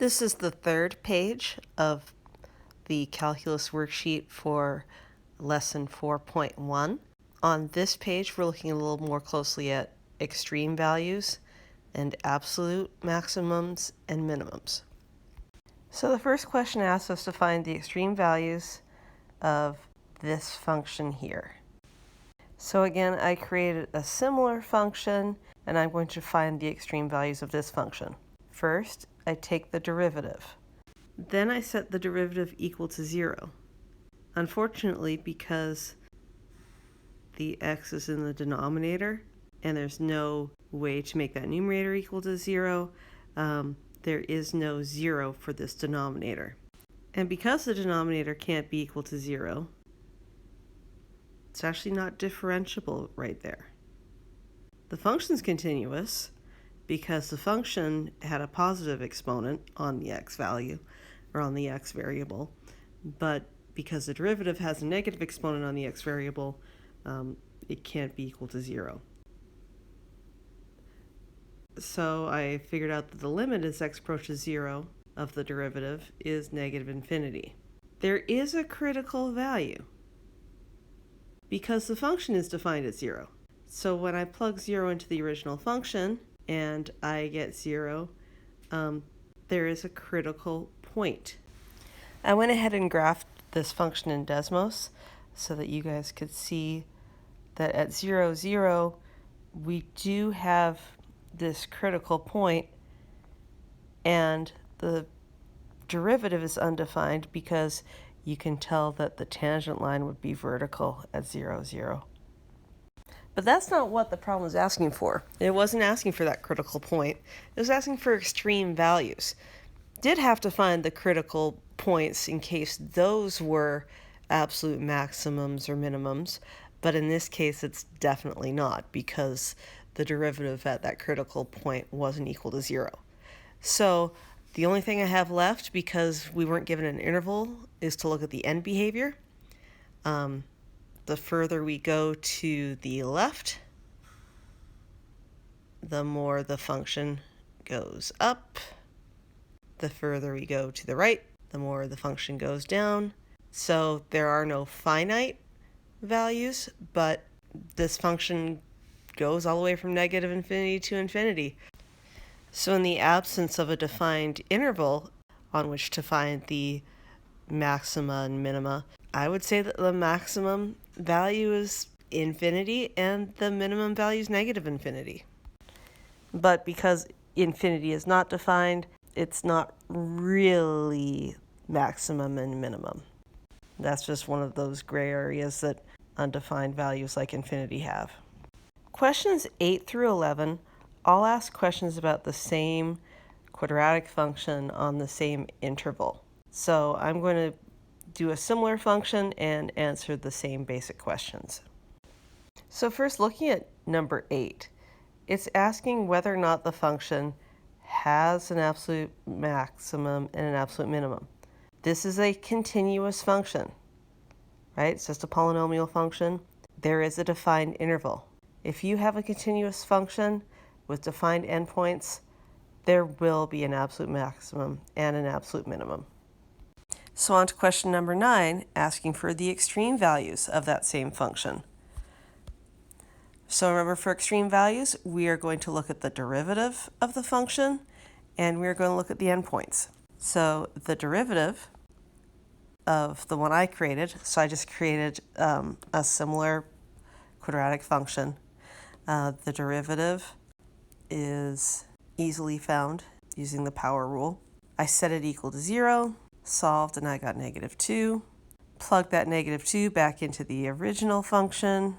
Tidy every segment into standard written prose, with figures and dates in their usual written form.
This is the third page of the calculus worksheet for lesson 4.1. On this page, we're looking a little more closely at extreme values and absolute maximums and minimums. So the first question asks us to find the extreme values of this function here. So again, I created a similar function, and I'm going to find the extreme values of this function. First, I take the derivative. Then I set the derivative equal to 0. Unfortunately, because the x is in the denominator, and there's no way to make that numerator equal to 0, there is no 0 for this denominator. And because the denominator can't be equal to 0, it's actually not differentiable right there. The function's continuous because the function had a positive exponent on the x value, or on the x variable, but because the derivative has a negative exponent on the x variable, it can't be equal to 0. So I figured out that the limit as x approaches 0 of the derivative is negative infinity. There is a critical value because the function is defined at 0. So when I plug 0 into the original function and I get 0, there is a critical point. I went ahead and graphed this function in Desmos so that you guys could see that at 0, 0, we do have this critical point, and the derivative is undefined because you can tell that the tangent line would be vertical at 0, 0. But that's not what the problem was asking for. It wasn't asking for that critical point. It was asking for extreme values. Did have to find the critical points in case those were absolute maximums or minimums, but in this case it's definitely not because the derivative at that critical point wasn't equal to 0. So the only thing I have left, because we weren't given an interval, is to look at the end behavior. The further we go to the left, the more the function goes up. The further we go to the right, the more the function goes down. So there are no finite values, but this function goes all the way from negative infinity to infinity. So in the absence of a defined interval on which to find the maxima and minima, I would say that the maximum value is infinity and the minimum value is negative infinity. But because infinity is not defined, it's not really maximum and minimum. That's just one of those gray areas that undefined values like infinity have. Questions 8 through 11 all ask questions about the same quadratic function on the same interval. So I'm going to do a similar function and answer the same basic questions. So first, looking at number 8, it's asking whether or not the function has an absolute maximum and an absolute minimum. This is a continuous function, right? It's just a polynomial function. There is a defined interval. If you have a continuous function with defined endpoints, there will be an absolute maximum and an absolute minimum. So on to question number 9, asking for the extreme values of that same function. So remember, for extreme values, we are going to look at the derivative of the function, and we're going to look at the endpoints. So the derivative of the one I created, so I just created a similar quadratic function. The derivative is easily found using the power rule. I set it equal to 0, solved, and I got -2. Plugged that -2 back into the original function,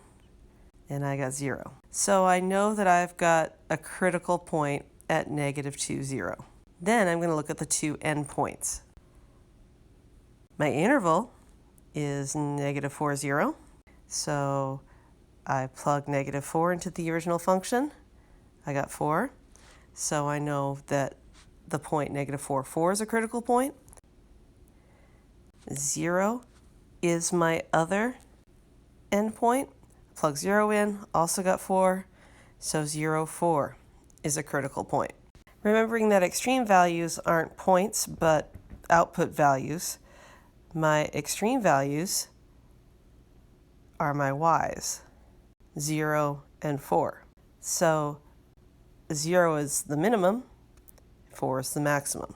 and I got 0. So I know that I've got a critical point at -2, 0. Then I'm going to look at the two endpoints. My interval is -4, 0. So I plug -4 into the original function. I got 4. So I know that the point -4, 4 is a critical point. 0 is my other endpoint. Plug 0 in, also got 4. So 0, 4 is a critical point. Remembering that extreme values aren't points but output values, my extreme values are my y's, 0 and 4. So 0 is the minimum, 4 is the maximum.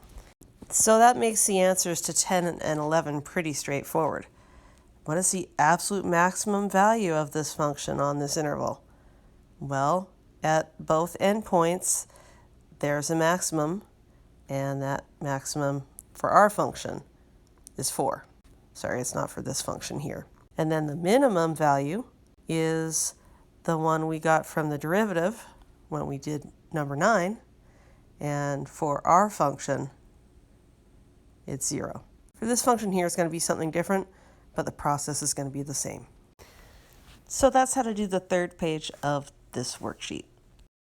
So that makes the answers to 10 and 11 pretty straightforward. What is the absolute maximum value of this function on this interval? Well, at both endpoints, there's a maximum, and that maximum for our function is 4. Sorry, it's not for this function here. And then the minimum value is the one we got from the derivative when we did number 9, and for our function, it's 0. For this function here, it's going to be something different, but the process is going to be the same. So that's how to do the third page of this worksheet.